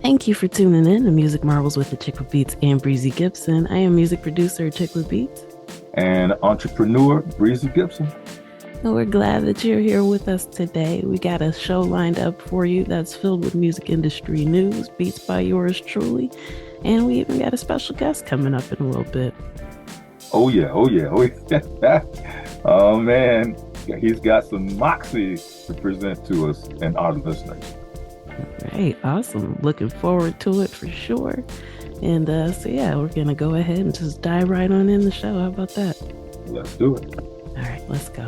Thank you for tuning in to Music Marvels with Achickwitbeatz and Breezy Gipson. I am music producer Achickwitbeatz. And entrepreneur Breezy Gipson. And we're glad that you're here with us today. We got a show lined up for you that's filled with music industry news, beats by yours truly, and we even got a special guest coming up in a little bit. Oh yeah. Oh man, he's got some moxie to present to us and our listeners. Right, awesome. Looking forward to it for sure. And we're going to go ahead and just dive right on in the show. How about that? Let's do it. All right, let's go.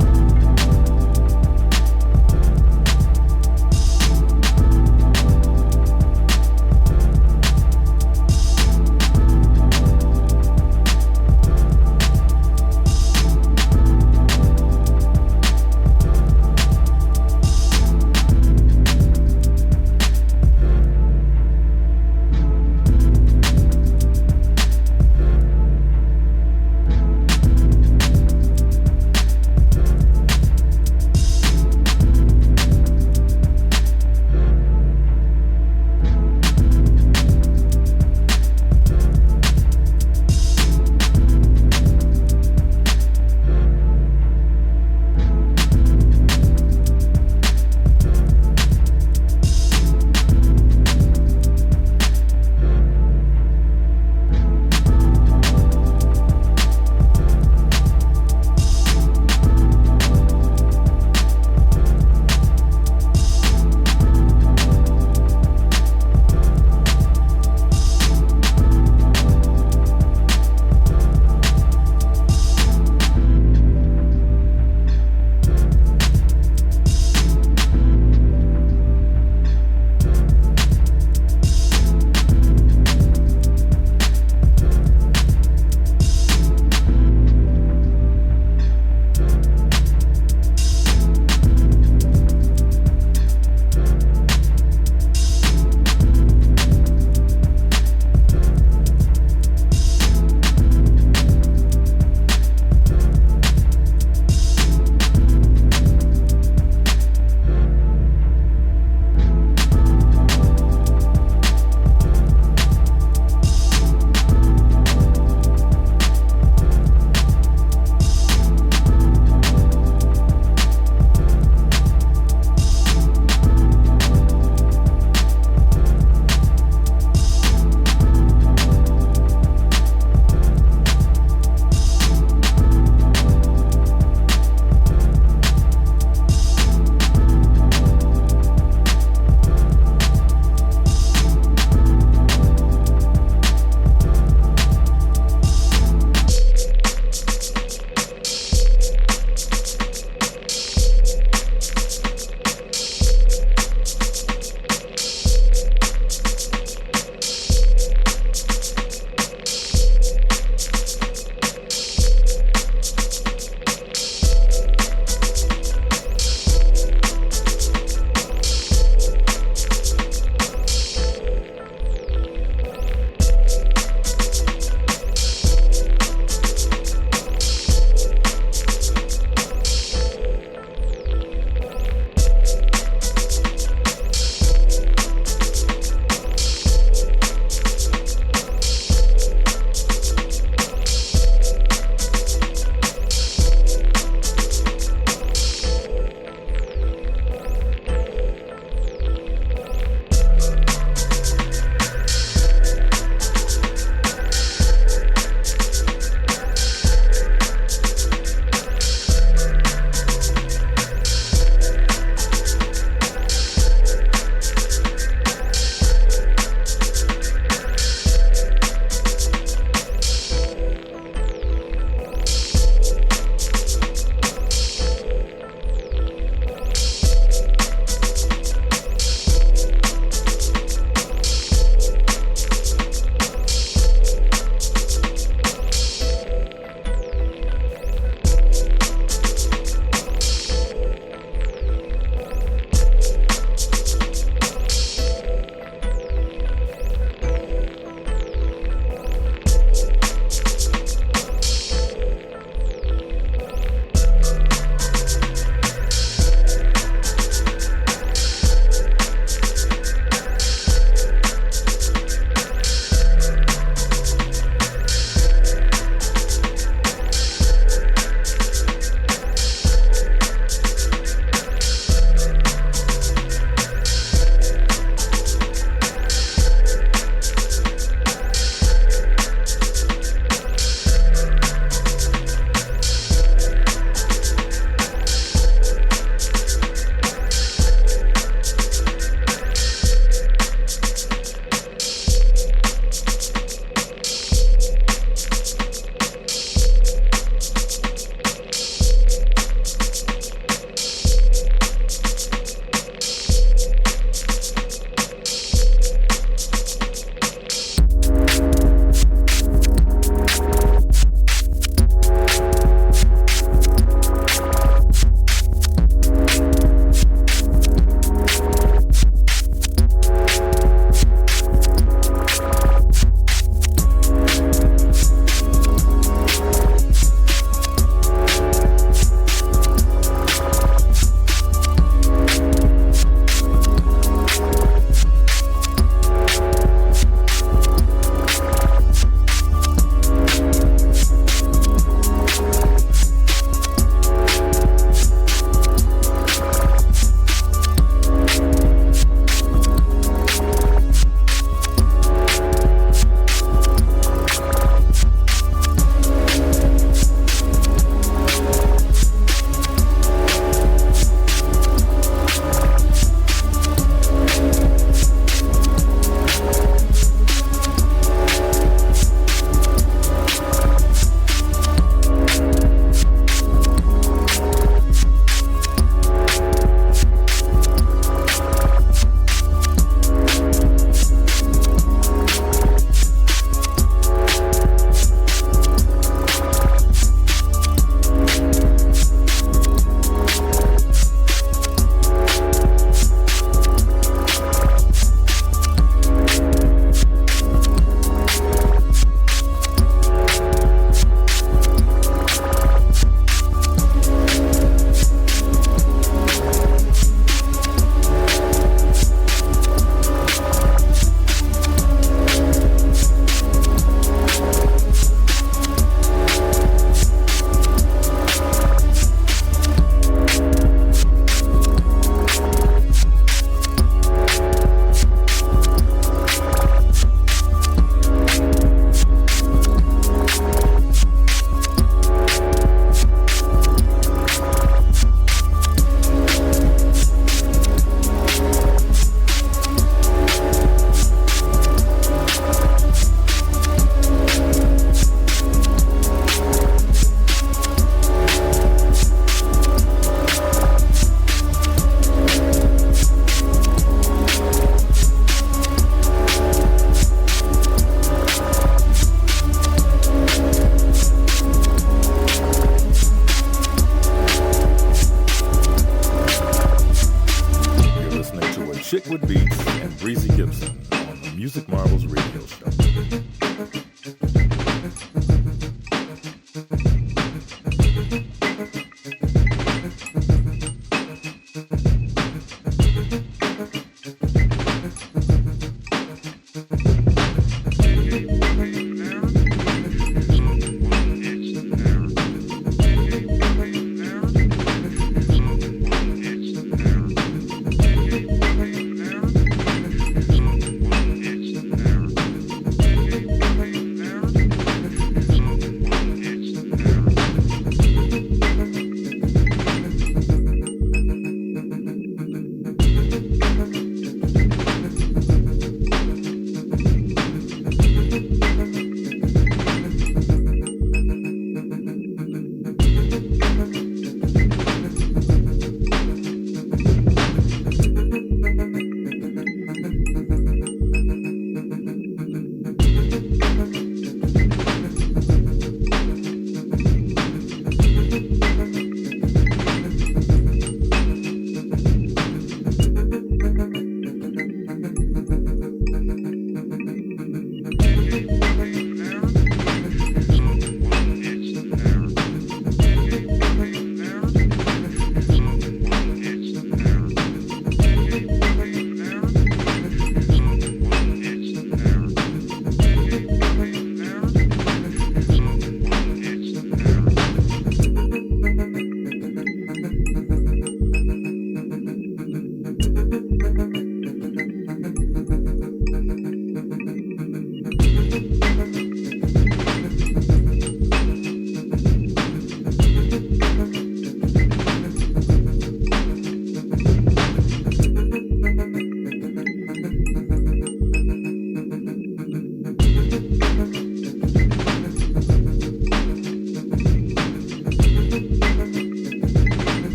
Music Marvels radio show.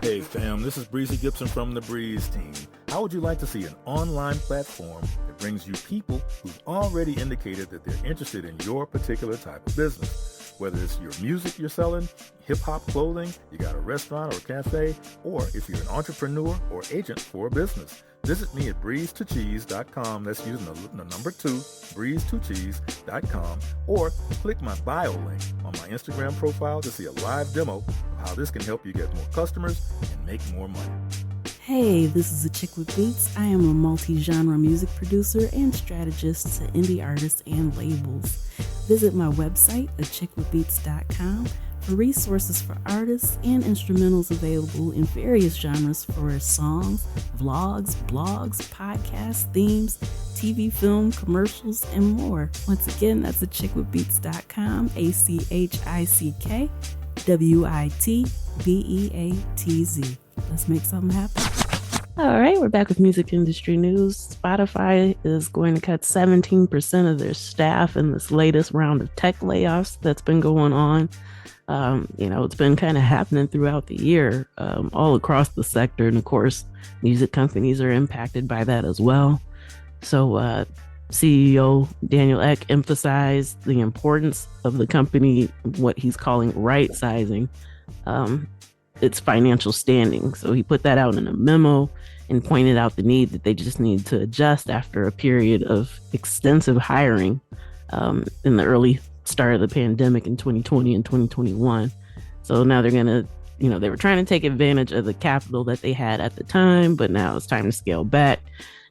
Hey fam, this is Breezy Gipson from the Breeze team. How would you like to see an online platform that brings you people who've already indicated that they're interested in your particular type of business? Whether it's your music you're selling, hip-hop clothing, you got a restaurant or a cafe, or if you're an entrepreneur or agent for a business. Visit me at breeze2cheese.com. That's using the number 2, breeze2cheese.com, or click my bio link on my Instagram profile to see a live demo of how this can help you get more customers and make more money. Hey, this is Achickwitbeatz. I am a multi-genre music producer and strategist to indie artists and labels. Visit my website, achickwitbeatz.com, for resources for artists and instrumentals available in various genres for songs, vlogs, blogs, podcasts, themes, TV, film, commercials, and more. Once again, that's achickwitbeatz.com, ACHICKWITBEATZ. Let's make something happen. All right, we're back with music industry news. Spotify is going to cut 17% of their staff in this latest round of tech layoffs that's been going on. It's been kind of happening throughout the year, all across the sector. And of course, music companies are impacted by that as well. So, CEO Daniel Ek emphasized the importance of the company, what he's calling right sizing um, its financial standing. So he put that out in a memo and pointed out the need that they just need to adjust after a period of extensive hiring in the early start of the pandemic in 2020 and 2021. So now they're going to, they were trying to take advantage of the capital that they had at the time, but now it's time to scale back.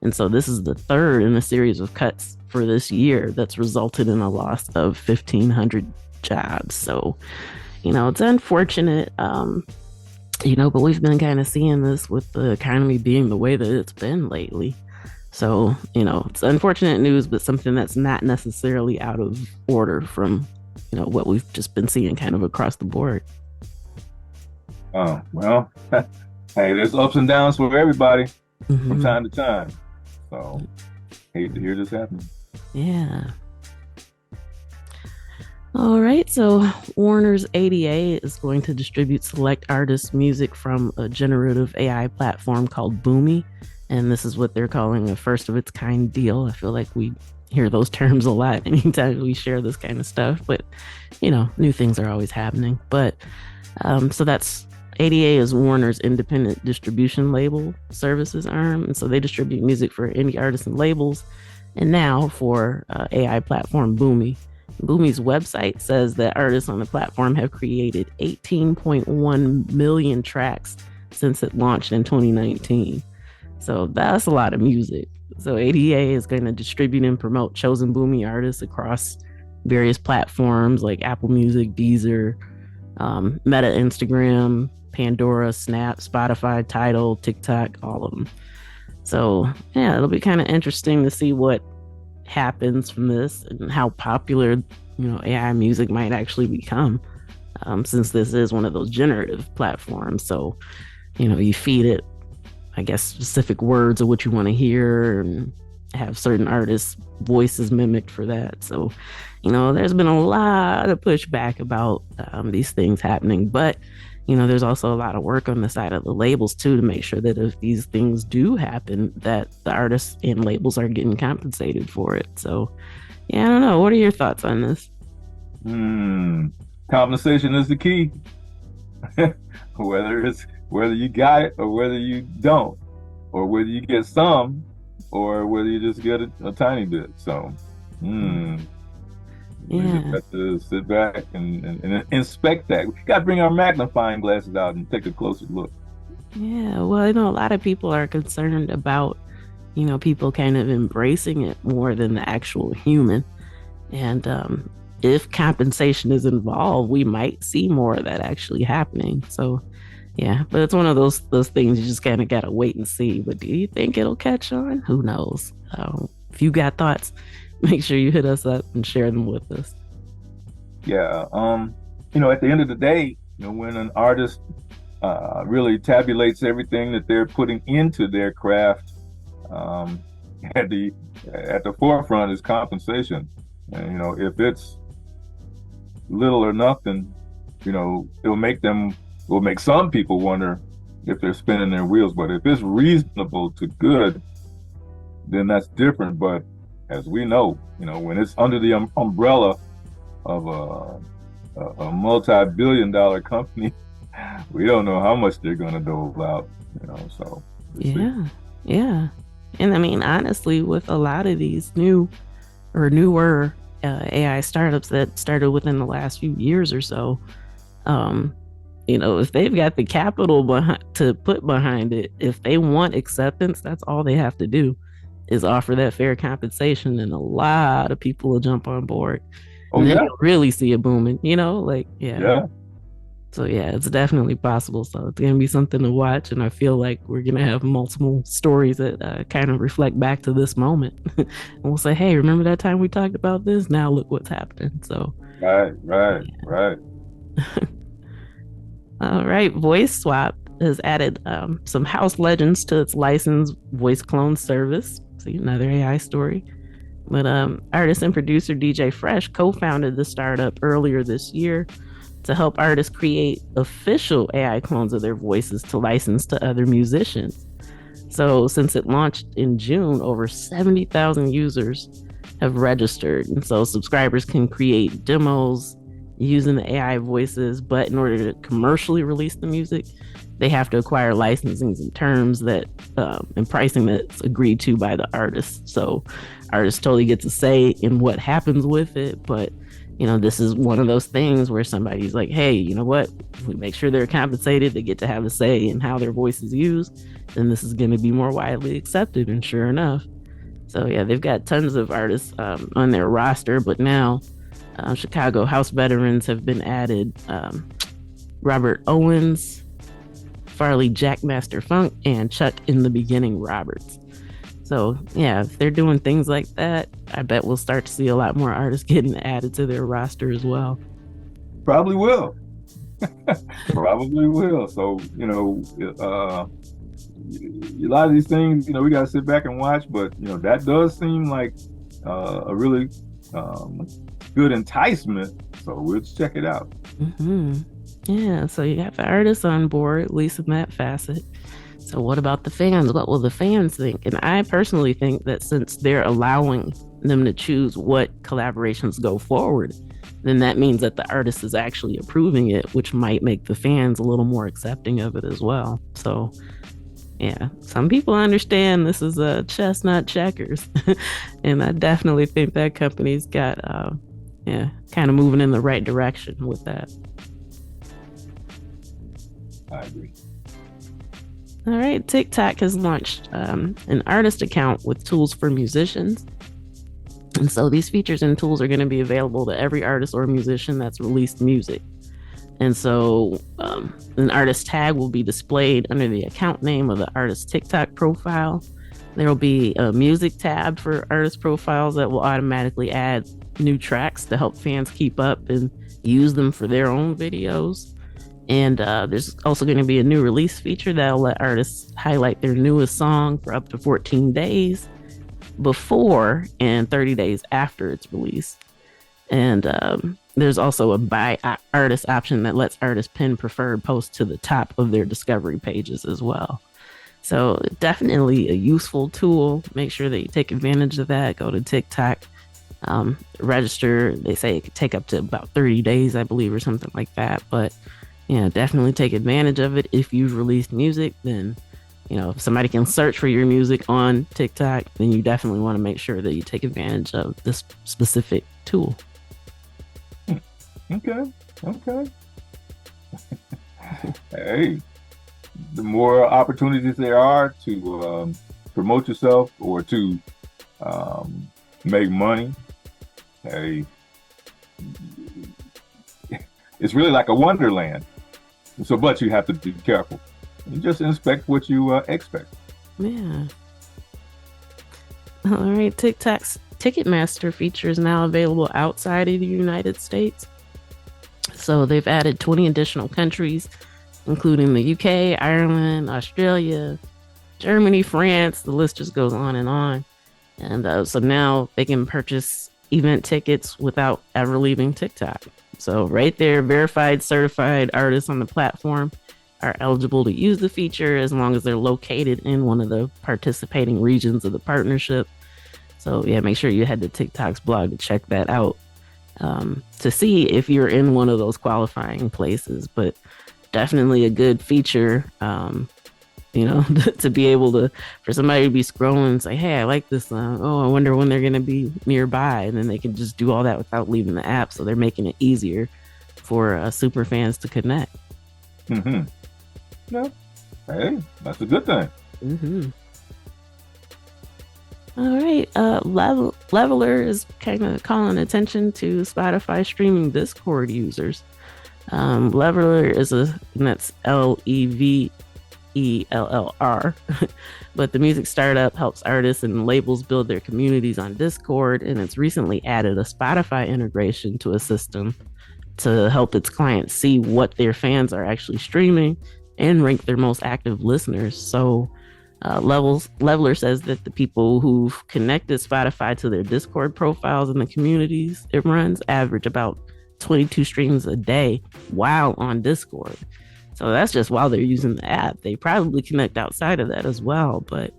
And so this is the third in a series of cuts for this year that's resulted in a loss of 1,500 jobs. So, it's unfortunate. But we've been kind of seeing this with the economy being the way that it's been lately. So, it's unfortunate news, but something that's not necessarily out of order from, what we've just been seeing kind of across the board. Oh, well, hey, there's ups and downs for everybody from time to time. So, hate to hear this happen. Yeah. All right, so Warner's ADA is going to distribute select artists' music from a generative AI platform called Boomy, and this is what they're calling a first of its kind deal. I feel like we hear those terms a lot anytime we share this kind of stuff, but new things are always happening. But so that's ADA is Warner's independent distribution label services arm, and so they distribute music for indie artists and labels, and now for AI platform Boomy. Boomy's website says that artists on the platform have created 18.1 million tracks since it launched in 2019. So that's a lot of music. So ADA is going to distribute and promote chosen Boomy artists across various platforms like Apple Music, Deezer, Meta, Instagram, Pandora, Snap, Spotify, Tidal, TikTok, all of them. So yeah, it'll be kind of interesting to see what happens from this and how popular AI music might actually become, since this is one of those generative platforms. So you feed it, I guess, specific words of what you want to hear and have certain artists' voices mimicked for that. So there's been a lot of pushback about these things happening, but there's also a lot of work on the side of the labels too to make sure that if these things do happen, that the artists and labels are getting compensated for it. So, yeah, I don't know. What are your thoughts on this? Compensation is the key. whether you got it or whether you don't, or whether you get some, or whether you just get a tiny bit. So, we just have to sit back and inspect that. We got to bring our magnifying glasses out and take a closer look. Yeah, well, I know a lot of people are concerned about, people kind of embracing it more than the actual human. And if compensation is involved, we might see more of that actually happening. So, yeah, but it's one of those things you just kind of got to wait and see. But do you think it'll catch on? Who knows? If you got thoughts, make sure you hit us up and share them with us. Yeah. At the end of the day, when an artist really tabulates everything that they're putting into their craft, at the forefront is compensation. And, if it's little or nothing, it'll make some people wonder if they're spinning their wheels. But if it's reasonable to good, then that's different. But as we know, when it's under the umbrella of a multi-billion-dollar company, we don't know how much they're going to dole out. So yeah. And I mean, honestly, with a lot of these newer AI startups that started within the last few years or so, if they've got the capital to put behind it, if they want acceptance, that's all they have to do is offer that fair compensation, and a lot of people will jump on board. And then you'll really see it booming, yeah. So yeah, it's definitely possible. So it's gonna be something to watch, and I feel like we're gonna have multiple stories that kind of reflect back to this moment, and we'll say, "Hey, remember that time we talked about this? Now look what's happening." So right. All right, Voice Swap has added some house legends to its licensed voice clone service. See, another AI story. But artist and producer DJ Fresh co-founded the startup earlier this year to help artists create official AI clones of their voices to license to other musicians. So since it launched in June, over 70,000 users have registered. And so subscribers can create demos using the AI voices, but in order to commercially release the music, they have to acquire licensing and terms that and pricing that's agreed to by the artist. So artists totally get to say in what happens with it, but this is one of those things where somebody's like, hey, you know what? If we make sure they're compensated, they get to have a say in how their voice is used, then this is going to be more widely accepted. And sure enough. So yeah, they've got tons of artists on their roster, but now Chicago house veterans have been added. Robert Owens, Farley Jackmaster Funk, and Chuck in the Beginning Roberts. So yeah, if they're doing things like that, I bet we'll start to see a lot more artists getting added to their roster as well. Probably will. Probably will. So, a lot of these things, we got to sit back and watch, but, that does seem like a really good enticement. So we'll check it out. Mm-hmm. Yeah, so you have the artists on board, at least in that facet. So what about the fans? What will the fans think? And I personally think that since they're allowing them to choose what collaborations go forward, then that means that the artist is actually approving it, which might make the fans a little more accepting of it as well. So yeah, some people understand this is a chess, not checkers. And I definitely think that company's got, kind of moving in the right direction with that. I agree. All right, TikTok has launched an artist account with tools for musicians. And so these features and tools are going to be available to every artist or musician that's released music. And so an artist tag will be displayed under the account name of the artist's TikTok profile. There will be a music tab for artist profiles that will automatically add new tracks to help fans keep up and use them for their own videos. And there's also going to be a new release feature that'll let artists highlight their newest song for up to 14 days before and 30 days after its release. And there's also a by artist option that lets artists pin preferred posts to the top of their discovery pages as well. So definitely a useful tool. Make sure that you take advantage of that. Go to TikTok, register. They say it could take up to about 30 days, I believe, or something like that. But definitely take advantage of it. If you've released music, then, if somebody can search for your music on TikTok, then you definitely want to make sure that you take advantage of this specific tool. Okay. Hey, the more opportunities there are to promote yourself or to make money, hey, it's really like a wonderland. So, but you have to be careful. You just inspect what you expect. Yeah. All right. TikTok's Ticketmaster feature is now available outside of the United States. So they've added 20 additional countries, including the UK, Ireland, Australia, Germany, France. The list just goes on and on. And so now they can purchase event tickets without ever leaving TikTok. So right there, verified, certified artists on the platform are eligible to use the feature as long as they're located in one of the participating regions of the partnership. So yeah, make sure you head to TikTok's blog to check that out to see if you're in one of those qualifying places. But definitely a good feature, to be able to, for somebody to be scrolling and say, hey, I like this song. Oh, I wonder when they're going to be nearby. And then they can just do all that without leaving the app. So they're making it easier for super fans to connect. Mm-hmm. Yeah. Hey, that's a good thing. Mm-hmm. All right. Leveler is kind of calling attention to Spotify streaming Discord users. Leveler is that's LEVELLR. But the music startup helps artists and labels build their communities on Discord, and it's recently added a Spotify integration to a system to help its clients see what their fans are actually streaming and rank their most active listeners. So Leveler says that the people who've connected Spotify to their Discord profiles and the communities it runs average about 22 streams a day while on Discord. So that's just while they're using the app. They probably connect outside of that as well. But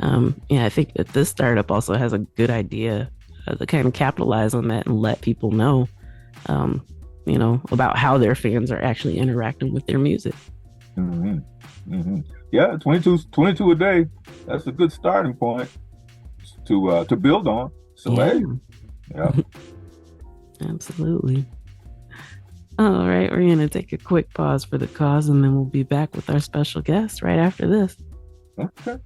I think that this startup also has a good idea to kind of capitalize on that and let people know, about how their fans are actually interacting with their music. Mm-hmm. Mm-hmm. Yeah, 22 a day. That's a good starting point to build on. So, yeah. Absolutely. All right, we're going to take a quick pause for the cause, and then we'll be back with our special guest right after this. Okay.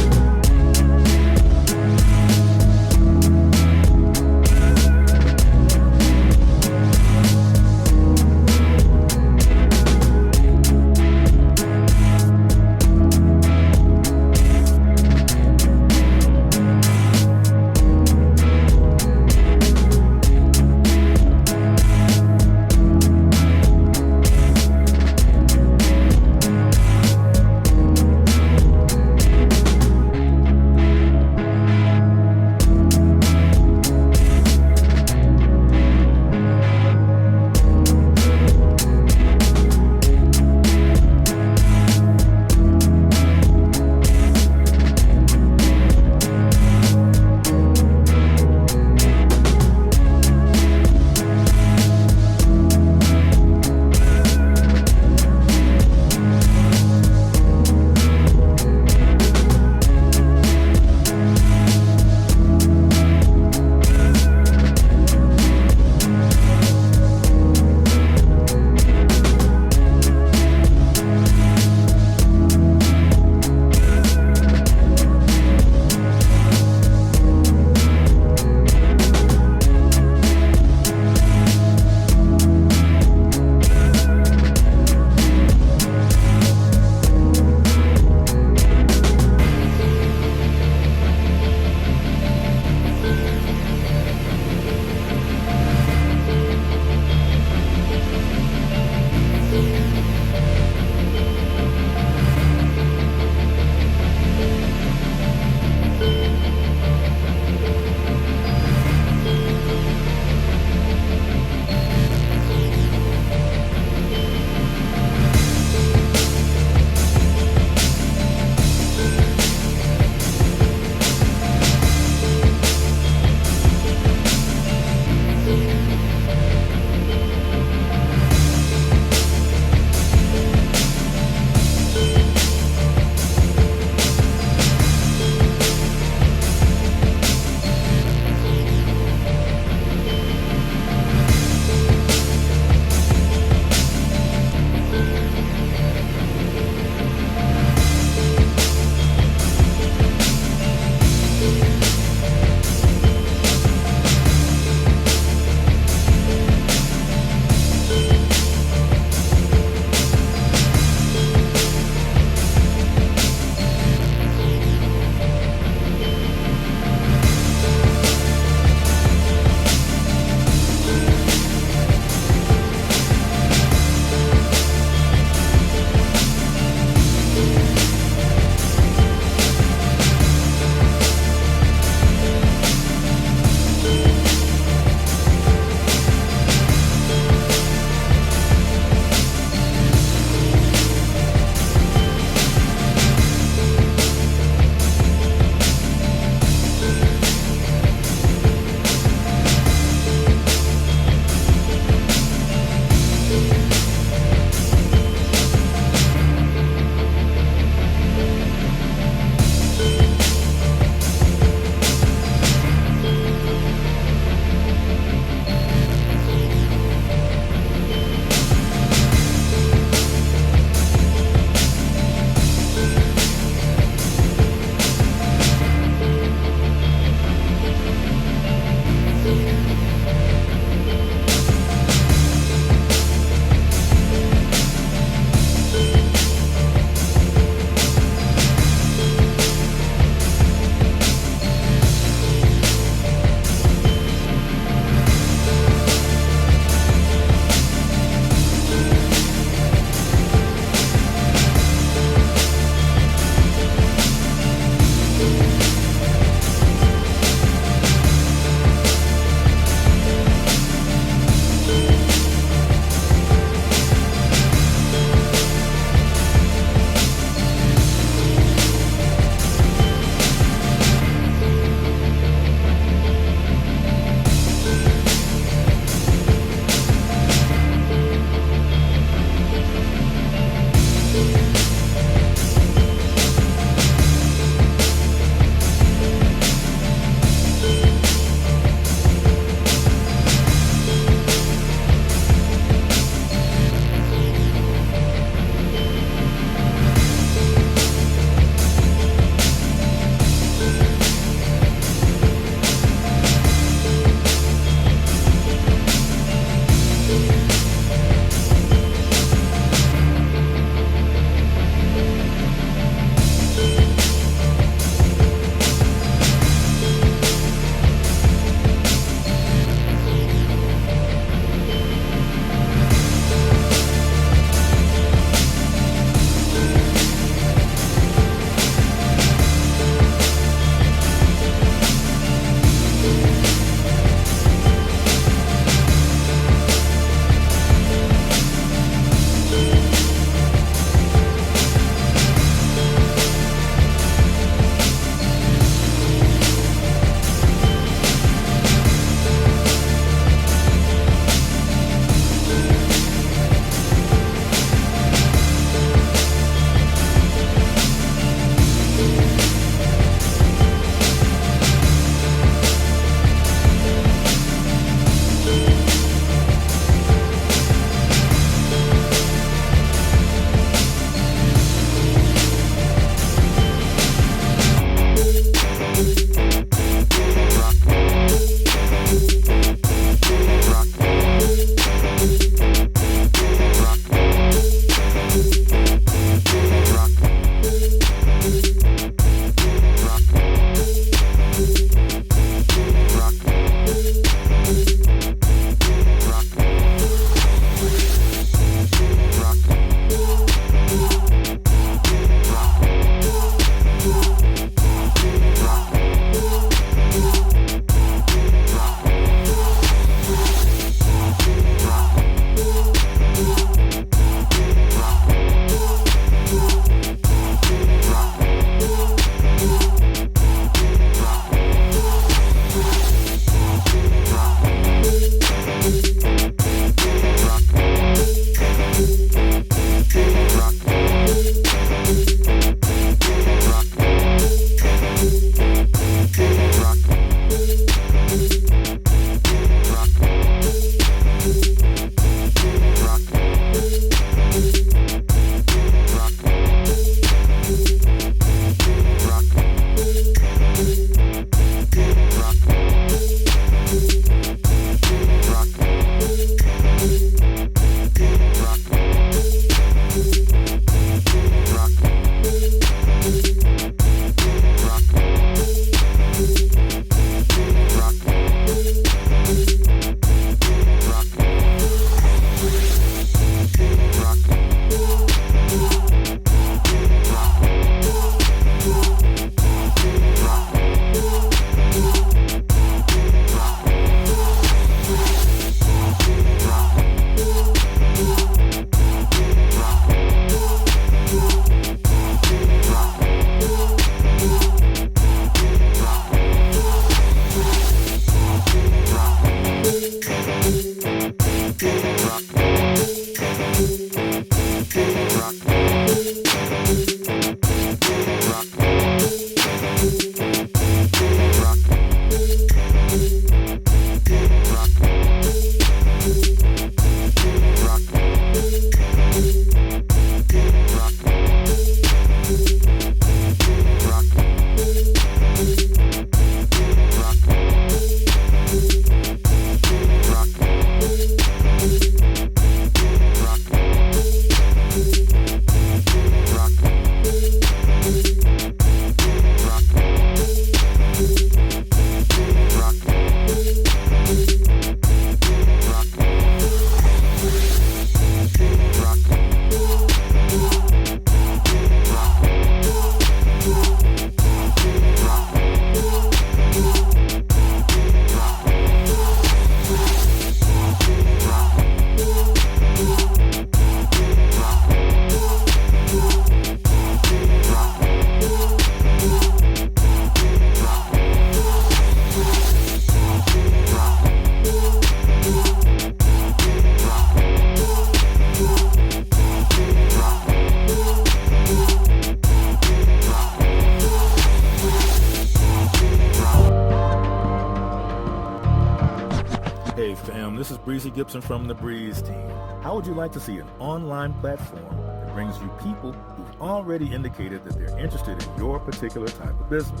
Hey fam, this is Breezy Gipson from the Breeze team. How would you like to see an online platform that brings you people who've already indicated that they're interested in your particular type of business?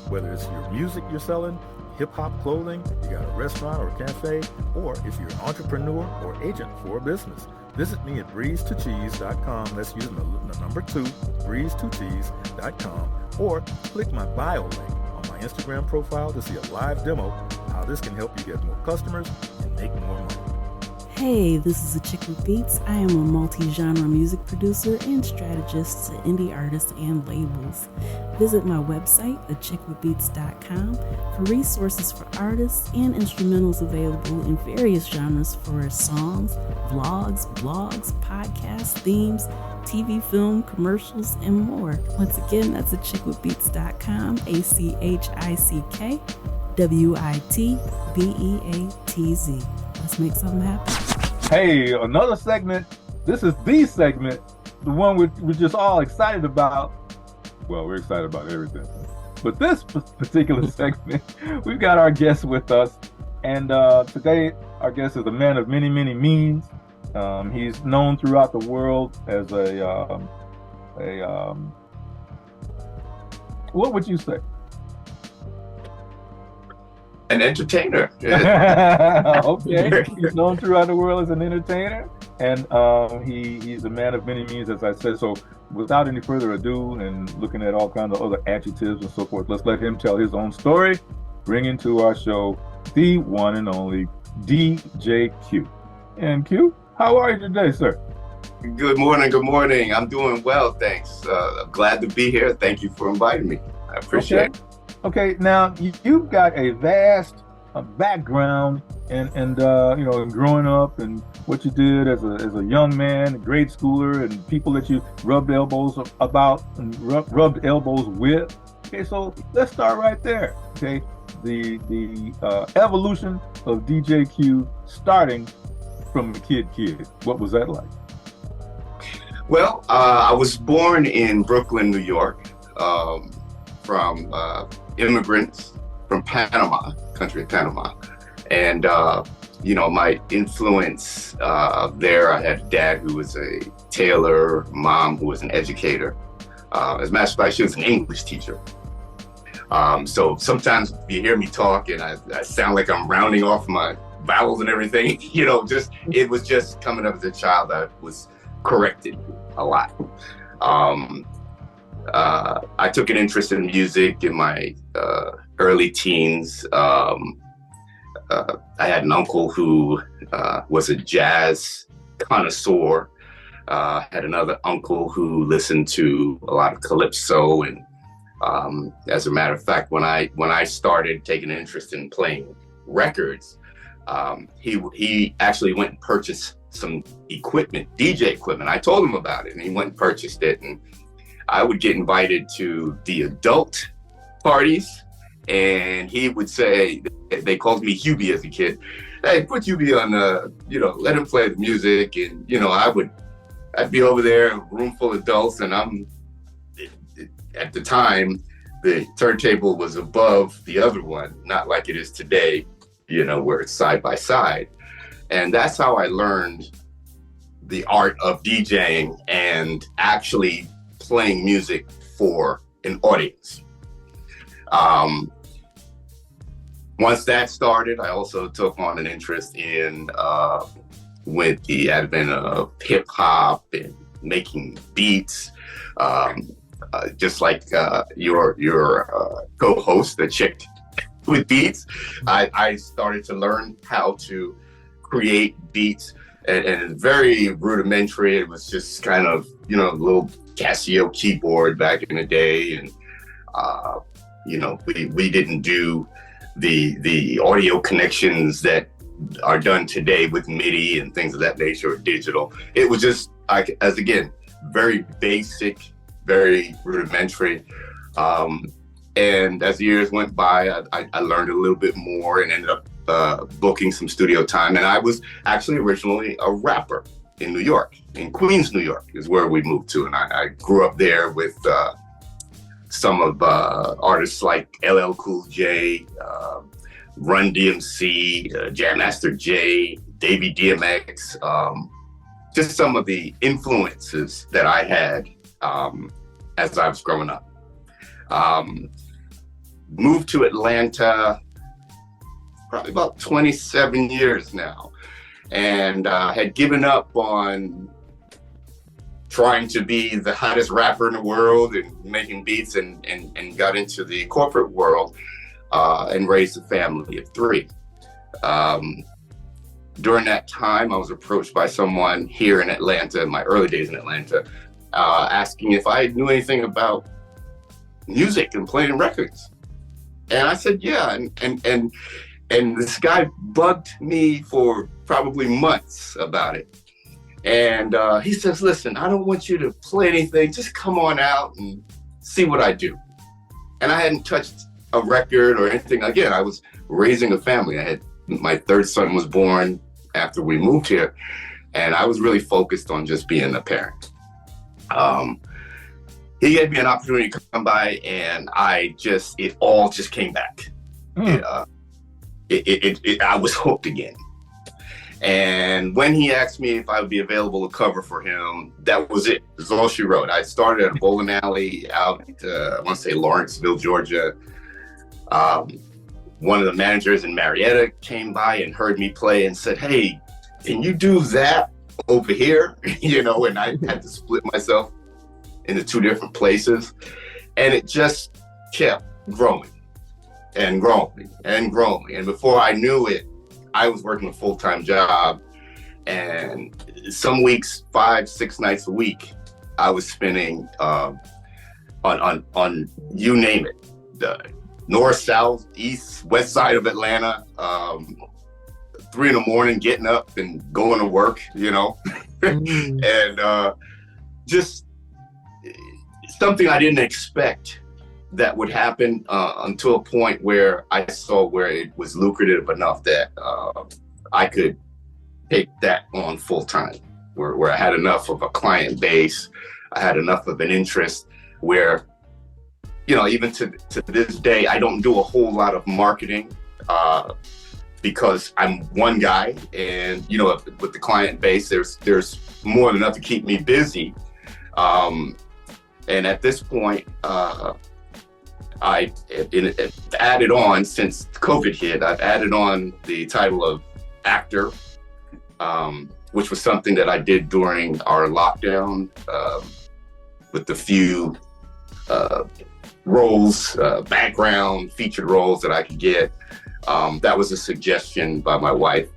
Whether it's your music you're selling, hip-hop clothing, you got a restaurant or a cafe, or if you're an entrepreneur or agent for a business. Visit me at breeze2cheese.com. That's using the number 2, breeze2cheese.com, or click my bio link on my Instagram profile to see a live demo how this can help you get more customers and make more money. Hey, this is Achickwitbeatz. I am a multi-genre music producer and strategist to indie artists and labels. Visit my website, achickwitbeatz.com, for resources for artists and instrumentals available in various genres for songs, vlogs, blogs, podcasts, themes, TV, film, commercials, and more. Once again, that's achickwitbeatz.com, ACHICKWITBEATZ. Let's make something happen. Hey, another segment. This is the segment, the one we're just all excited about. Well, we're excited about everything. But this particular segment, we've got our guest with us. And today, our guest is a man of many, many means. He's known throughout the world as what would you say? An entertainer. Okay, he's known throughout the world as an entertainer, and he's a man of many means, as I said. So without any further ado, and looking at all kinds of other adjectives and so forth, let's let him tell his own story, bring into our show the one and only DJ Q. And Q, how are you today, sir? Good morning. I'm doing well, thanks. I'm glad to be here. Thank you for inviting me. I appreciate it. Okay, now you've got a vast background and growing up and what you did as a young man, a grade schooler, and people that you rubbed elbows about and rubbed elbows with. Okay, so let's start right there. Okay, the evolution of DJ Q starting from a kid. What was that like? Well, I was born in Brooklyn, New York, from immigrants from Panama, country of Panama. And, my influence there, I had a dad who was a tailor, mom who was an educator. As a matter of fact, she was an English teacher. So sometimes you hear me talk and I sound like I'm rounding off my vowels and everything, it was just coming up as a child that was corrected a lot. I took an interest in music in my early teens. I had an uncle who was a jazz connoisseur. Had another uncle who listened to a lot of calypso, and as a matter of fact, when I started taking an interest in playing records, he actually went and purchased some equipment, DJ equipment. I told him about it, and he went and purchased it, and I would get invited to the adult parties, and he would say, they called me Hubie as a kid, hey, put UB on let him play the music. And, I'd be over there, a room full of adults, and at the time, the turntable was above the other one, not like it is today, where it's side by side. And that's how I learned the art of DJing and actually playing music for an audience. Once that started, I also took on an interest in with the advent of hip hop and making beats. Just like your co-host, Achickwitbeatz, I started to learn how to create beats, and it's very rudimentary. It was just kind of a little Casio keyboard back in the day, and we didn't do the audio connections that are done today with MIDI and things of that nature, or digital. It was just very basic, very rudimentary. And as the years went by, I learned a little bit more and ended up booking some studio time. And I was actually originally a rapper in New York, in Queens, New York is where we moved to. And I grew up there with some of artists like LL Cool J, Run DMC, Jam Master Jay, Davey DMX, just some of the influences that I had as I was growing up. Moved to Atlanta probably about 27 years now, and had given up on trying to be the hottest rapper in the world and making beats, and got into the corporate world and raised a family of 3. During that time, I was approached by someone here in Atlanta, in my early days in Atlanta, asking if I knew anything about music and playing records. And I said, yeah. And this guy bugged me for probably months about it. And he says, listen, I don't want you to play anything. Just come on out and see what I do. And I hadn't touched a record or anything. Again, I was raising a family. My 3rd son was born after we moved here. And I was really focused on just being a parent. He gave me an opportunity to come by, and it all just came back. I was hooked again. And when he asked me if I would be available to cover for him, that was it. That's all she wrote. I started at a bowling alley out, I want to say Lawrenceville, Georgia. One of the managers in Marietta came by and heard me play and said, hey, can you do that over here? And I had to split myself into 2 different places. And it just kept growing and growing and growing. And before I knew it, I was working a full-time job, and some weeks, 5-6 nights a week, I was spending on you name it, the north, south, east, west side of Atlanta, 3 a.m, getting up and going to work, and just something I didn't expect that would happen until a point where I saw where it was lucrative enough that I could take that on full time, where I had enough of a client base, I had enough of an interest where, even to this day, I don't do a whole lot of marketing because I'm one guy, and with the client base, there's more than enough to keep me busy. And at this point, I added on, since COVID hit, I've added on the title of actor, which was something that I did during our lockdown with the few roles, background featured roles that I could get. That was a suggestion by my wife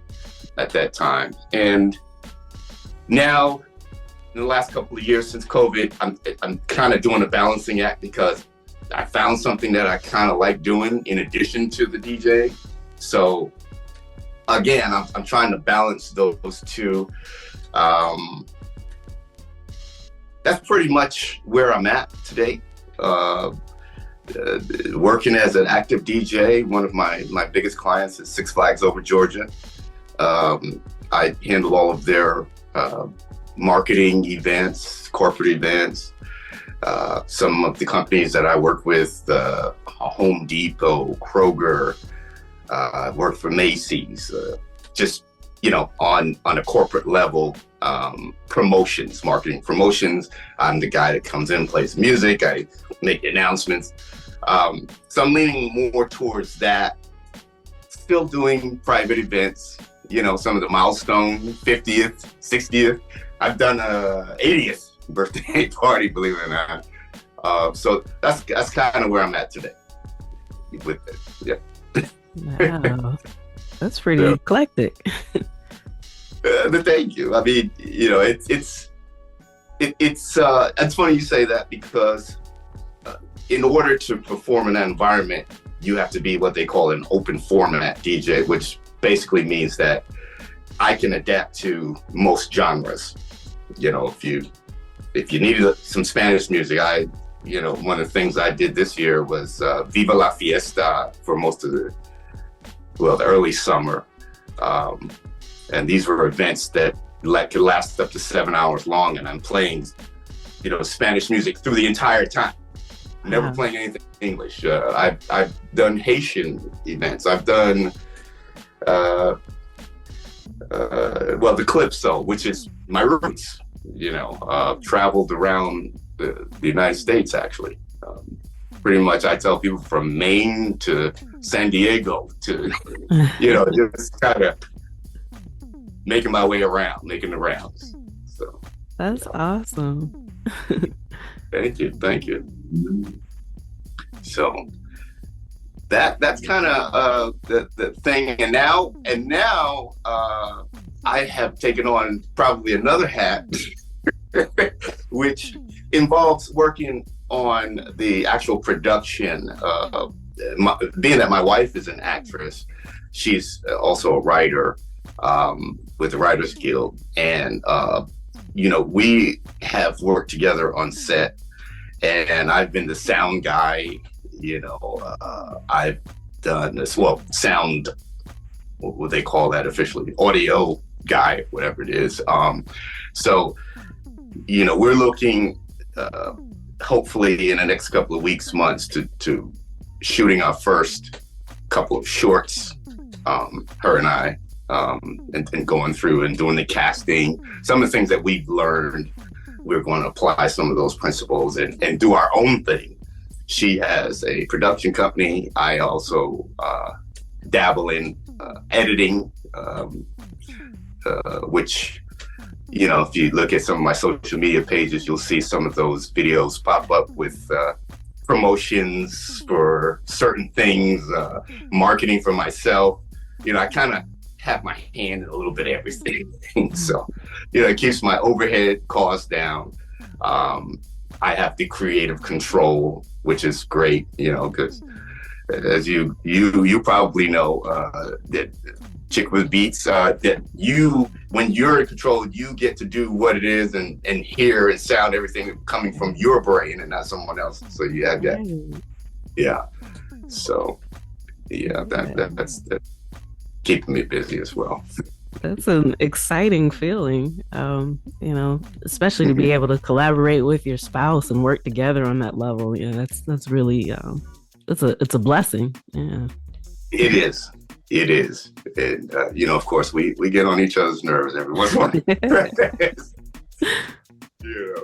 at that time. And now, in the last couple of years since COVID, I'm kind of doing a balancing act, because I found something that I kind of like doing in addition to the DJ. So again, I'm trying to balance those 2. That's pretty much where I'm at today. Working as an active DJ, one of my biggest clients is Six Flags over Georgia. I handle all of their marketing events, corporate events. Some of the companies that I work with, Home Depot, Kroger, I work for Macy's, just, on a corporate level, promotions, marketing promotions. I'm the guy that comes in, plays music, I make announcements. So I'm leaning more towards that. Still doing private events, some of the milestone 50th, 60th. I've done a 80th birthday party, believe it or not. So that's kind of where I'm at today with it. Yeah. Wow. That's pretty eclectic. Thank you. I mean, it's funny you say that, because in order to perform in that environment, you have to be what they call an open format DJ, which basically means that I can adapt to most genres. If you needed some Spanish music, one of the things I did this year was Viva la Fiesta for most of the early summer. And these were events that could last up to 7 hours long, and I'm playing, Spanish music through the entire time. Never playing anything English. I've done Haitian events. I've done, the Calypso, which is my roots. Traveled around the United States, actually. Pretty much, I tell people from Maine to San Diego to, just kind of making my way around, making the rounds. So that's awesome. Thank you. So that's kind of the thing. And now I have taken on probably another hat, which involves working on the actual production. Being that my wife is an actress, she's also a writer with the Writers Guild, and we have worked together on set. And I've been the sound guy, I've done this, sound, what would they call that officially? Audio guy, whatever it is. So, we're looking, hopefully in the next couple of weeks, months, to shooting our first couple of shorts, her and I, and going through and doing the casting. Some of the things that we've learned, we're going to apply some of those principles and do our own thing. She has a production company. I also dabble in editing, which, if you look at some of my social media pages, you'll see some of those videos pop up with promotions for certain things, marketing for myself. I kind of have my hand in a little bit of everything. So, it keeps my overhead costs down. I have the creative control, which is great, because as you probably know, that Achickwitbeatz, that when you're in control, you get to do what it is and hear and sound everything coming from your brain and not someone else. So you have that. Yeah. So that's keeping me busy as well. That's an exciting feeling, especially to be able to collaborate with your spouse and work together on that level. That's really it's a blessing. Yeah, it is. And of course, we get on each other's nerves every once in a while.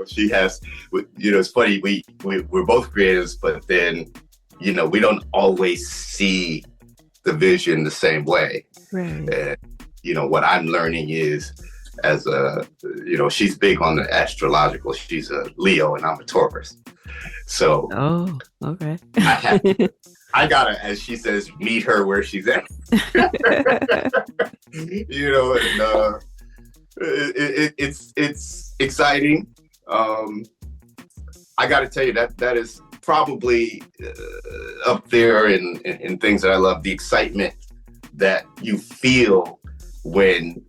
She has. It's funny. We're both creatives, but then we don't always see the vision the same way. Right. And, what I'm learning is, as she's big on the astrological. She's a Leo and I'm a Taurus. So, okay. I gotta, as she says, meet her where she's at. It's exciting. I gotta tell you that is probably up there in things that I love. The excitement that you feel when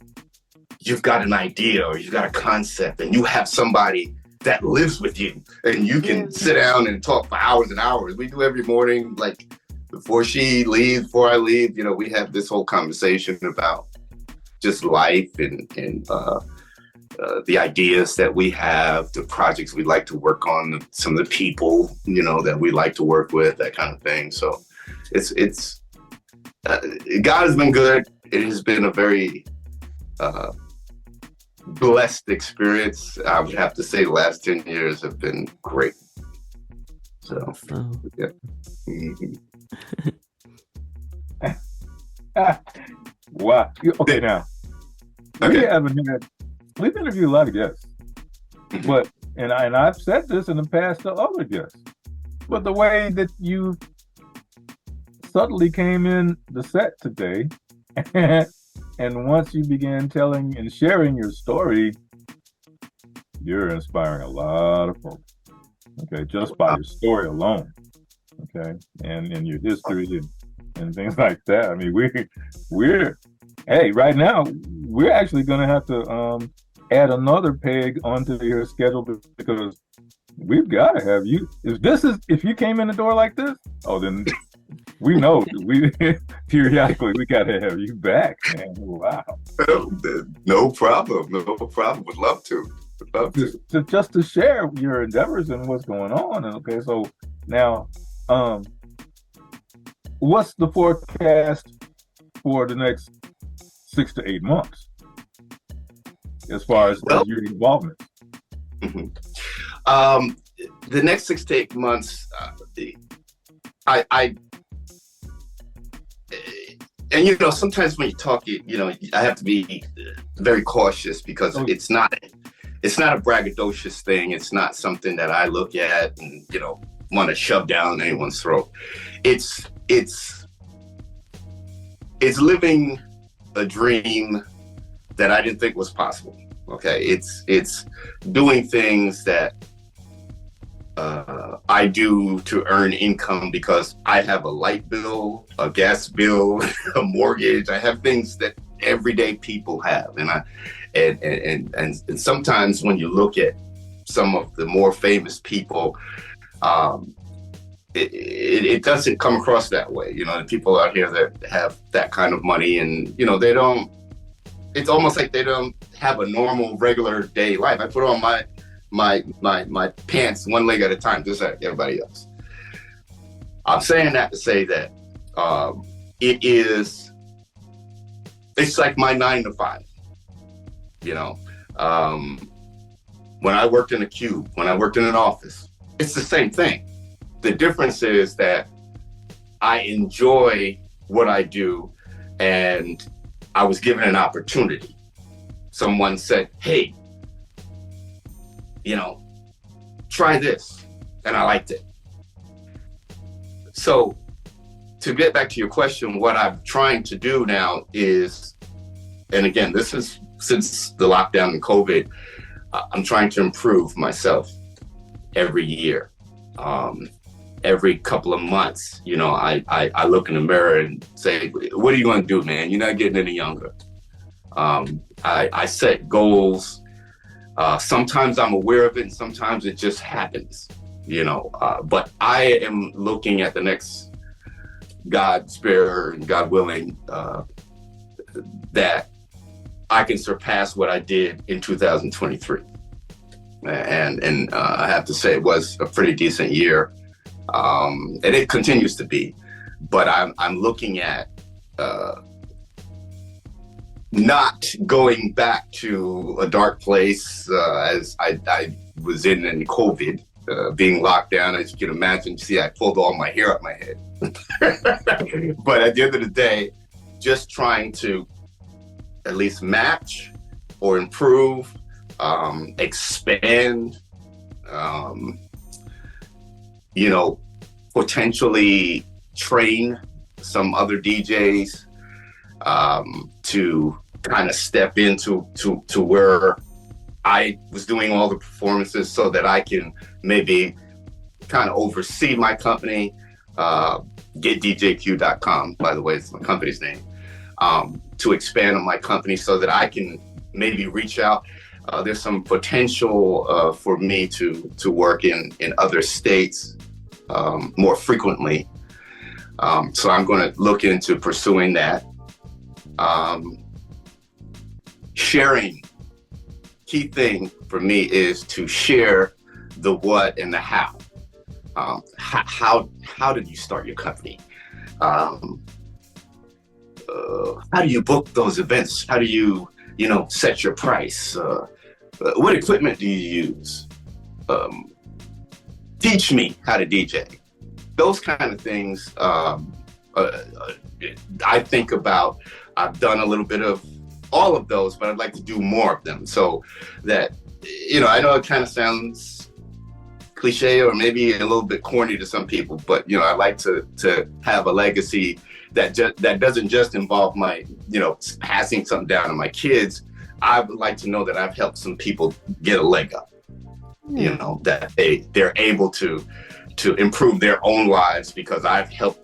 you've got an idea or you've got a concept and you have somebody that lives with you and you can sit down and talk for hours and hours. We do every morning, like before she leaves, before I leave, we have this whole conversation about, just life and the ideas that we have, the projects we like to work on, some of the people, that we like to work with, that kind of thing. So it's God has been good. It has been a very blessed experience. I would have to say the last 10 years have been great. So, yeah. Wow. Okay, now we've interviewed a lot of guests, but and I've said this in the past to other guests, but the way that you subtly came in the set today, and once you began telling and sharing your story, you're inspiring a lot of folks. Okay, just by your story alone. Okay, and your history and things like that. I mean, we're hey, right now we're actually going to have to add another peg onto your schedule because we've got to have you. If you came in the door like this, oh, then we know we periodically we got to have you back, man. Wow. No problem. Would love to. Just to share your endeavors and what's going on. Okay, so now, what's the forecast for the next 6 to 8 months as far as your involvement? Mm-hmm. The next 6 to 8 months, and sometimes when you talk, I have to be very cautious because it's not a braggadocious thing. It's not something that I look at and want to shove down anyone's throat. It's living a dream that I didn't think was possible. Okay, it's doing things that I do to earn income because I have a light bill, a gas bill, a mortgage. I have things that everyday people have, and sometimes when you look at some of the more famous people, it doesn't come across that way. The people out here that have that kind of money, and they don't. It's almost like they don't have a normal, regular day life. I put on my pants one leg at a time, just like everybody else. I'm saying that to say that it's like my 9 to 5. When I worked in a cube, when I worked in an office, it's the same thing. The difference is that I enjoy what I do, and I was given an opportunity. Someone said, hey, try this. And I liked it. So to get back to your question, what I'm trying to do now is, and again, this is since the lockdown and COVID, I'm trying to improve myself every year. Every couple of months, I look in the mirror and say, what are you going to do, man? You're not getting any younger. I set goals. Sometimes I'm aware of it, and sometimes it just happens, but I am looking at the next God spare and God willing, that I can surpass what I did in 2023. And I have to say it was a pretty decent year. And it continues to be, but I'm looking at not going back to a dark place as I was in COVID, being locked down. As you can imagine, I pulled all my hair up my head. But at the end of the day, just trying to at least match or improve, expand, potentially train some other DJs to kind of step into where I was doing all the performances so that I can maybe kind of oversee my company. GetDJQ.com, by the way, it's my company's name, to expand on my company so that I can maybe reach out. There's some potential for me to work in other states more frequently. So I'm going to look into pursuing that. sharing. Key thing for me is to share the what and the how. How did you start your company? How do you book those events? How do you set your price? What equipment do you use? Teach me how to DJ. Those kind of things. I think about. I've done a little bit of all of those, but I'd like to do more of them. So that, I know it kind of sounds cliche or maybe a little bit corny to some people, but I like to have a legacy that doesn't just involve my, passing something down to my kids. I would like to know that I've helped some people get a leg up. That they're able to improve their own lives because I've helped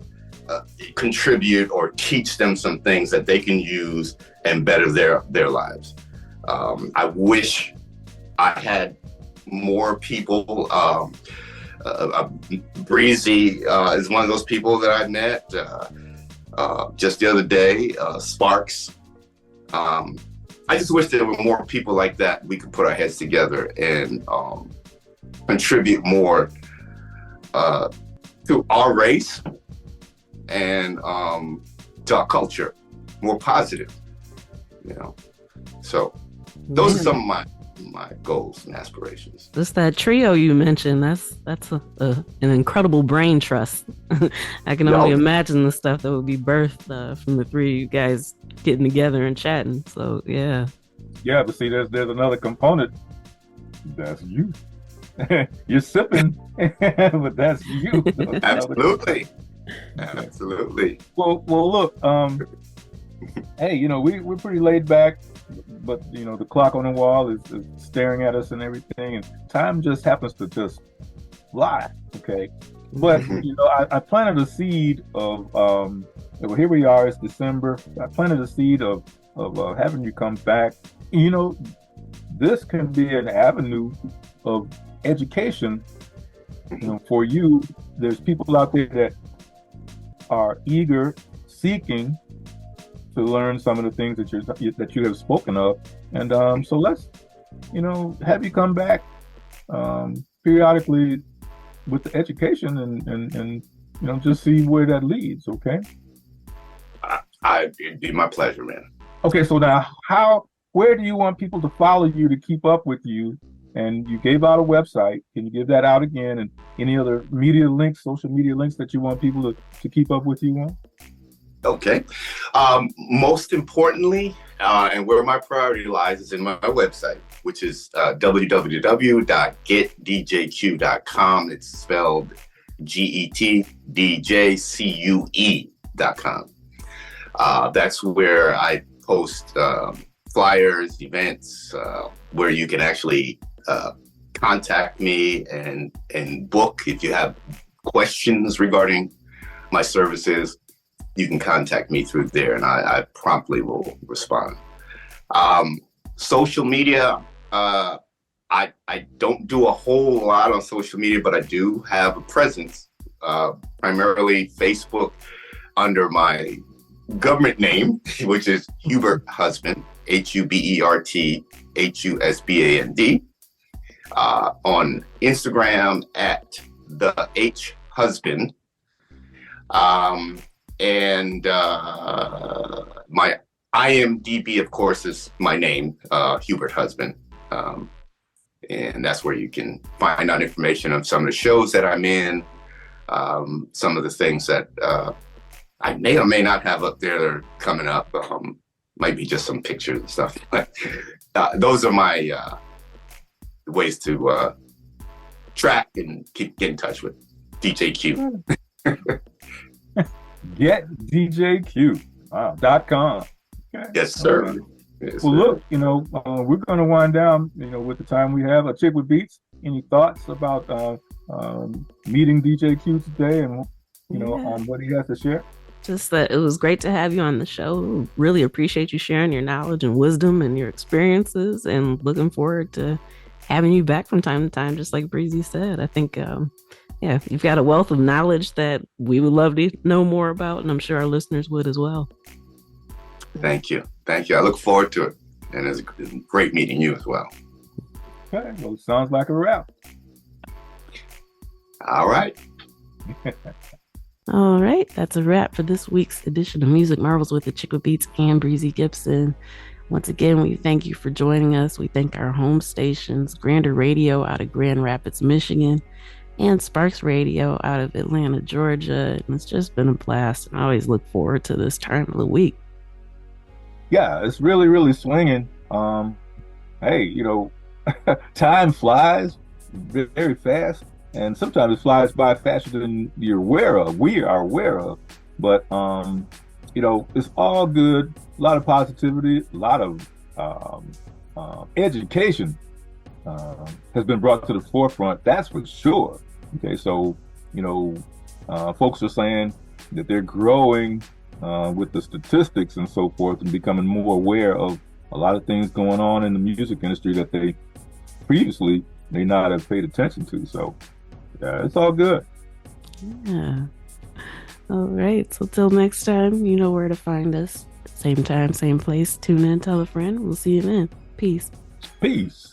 contribute or teach them some things that they can use and better their lives. I wish I had more people. Breezy is one of those people that I met just the other day, Sparks. I just wish there were more people like that. We could put our heads together and contribute more to our race and to our culture, more positive. So those are some of my goals and aspirations. Just that trio you mentioned, that's an incredible brain trust. I can only imagine the stuff that would be birthed from the three of you guys getting together and chatting. So yeah, but see, there's another component. That's you. You're sipping, but that's you. Absolutely. Well, look. Hey, we're pretty laid back, but the clock on the wall is staring at us and everything, and time just happens to just fly. Okay, but I planted a seed of well, here we are. It's December. I planted a seed of having you come back. This can be an avenue of education. For you, there's people out there that are eager, seeking to learn some of the things that you have spoken of, and so let's have you come back periodically with the education and just see where that leads. Okay. It'd be my pleasure, man. Okay, so now where do you want people to follow you to keep up with you? And you gave out a website. Can you give that out again? And any other media links, social media links that you want people to keep up with you on? Okay. Most importantly, and where my priority lies is in my website, which is www.getdjque.com. It's spelled GETDJCUE.com. That's where I post flyers, events, where you can actually contact me and book. If you have questions regarding my services, you can contact me through there, and I promptly will respond. Social media, I don't do a whole lot on social media, but I do have a presence, primarily Facebook, under my government name, which is Hubert Husband, HUBERT HUSBAND. On Instagram at the H Husband. And my IMDb, of course, is my name, Hubert Husband. And that's where you can find out information on some of the shows that I'm in, some of the things that I may or may not have up there that are coming up. Might be just some pictures and stuff. Those are my ways to track and get in touch with DJ Q. GetDJQ.com. Okay. Yes, sir. Right. Yes, Well, sir. look, we're going to wind down, with the time we have. Achickwitbeatz, any thoughts about meeting DJ Q today and, on what he has to share? Just that it was great to have you on the show. Really appreciate you sharing your knowledge and wisdom and your experiences, and looking forward to having you back from time to time, just like Breezy said. I think, you've got a wealth of knowledge that we would love to know more about, and I'm sure our listeners would as well. Thank you. I look forward to it. And it's great meeting you as well. Okay, well, sounds like a wrap. All right. All right, that's a wrap for this week's edition of Music Marvels with Achickwitbeatz and Breezy Gipson. Once again, we thank you for joining us. We thank our home stations, Grander Radio out of Grand Rapids, Michigan, and Sparks Radio out of Atlanta, Georgia. And it's just been a blast. And I always look forward to this time of the week. Yeah, it's really, really swinging. Hey, time flies very fast, and sometimes it flies by faster than you're aware of. We are aware of, but it's all good. A lot of positivity, a lot of education has been brought to the forefront. That's for sure. Okay, so folks are saying that they're growing with the statistics and so forth, and becoming more aware of a lot of things going on in the music industry that they previously may not have paid attention to. So yeah, it's all good. Yeah. All right. So till next time, you know where to find us. Same time, same place. Tune in, tell a friend. We'll see you then. Peace. Peace.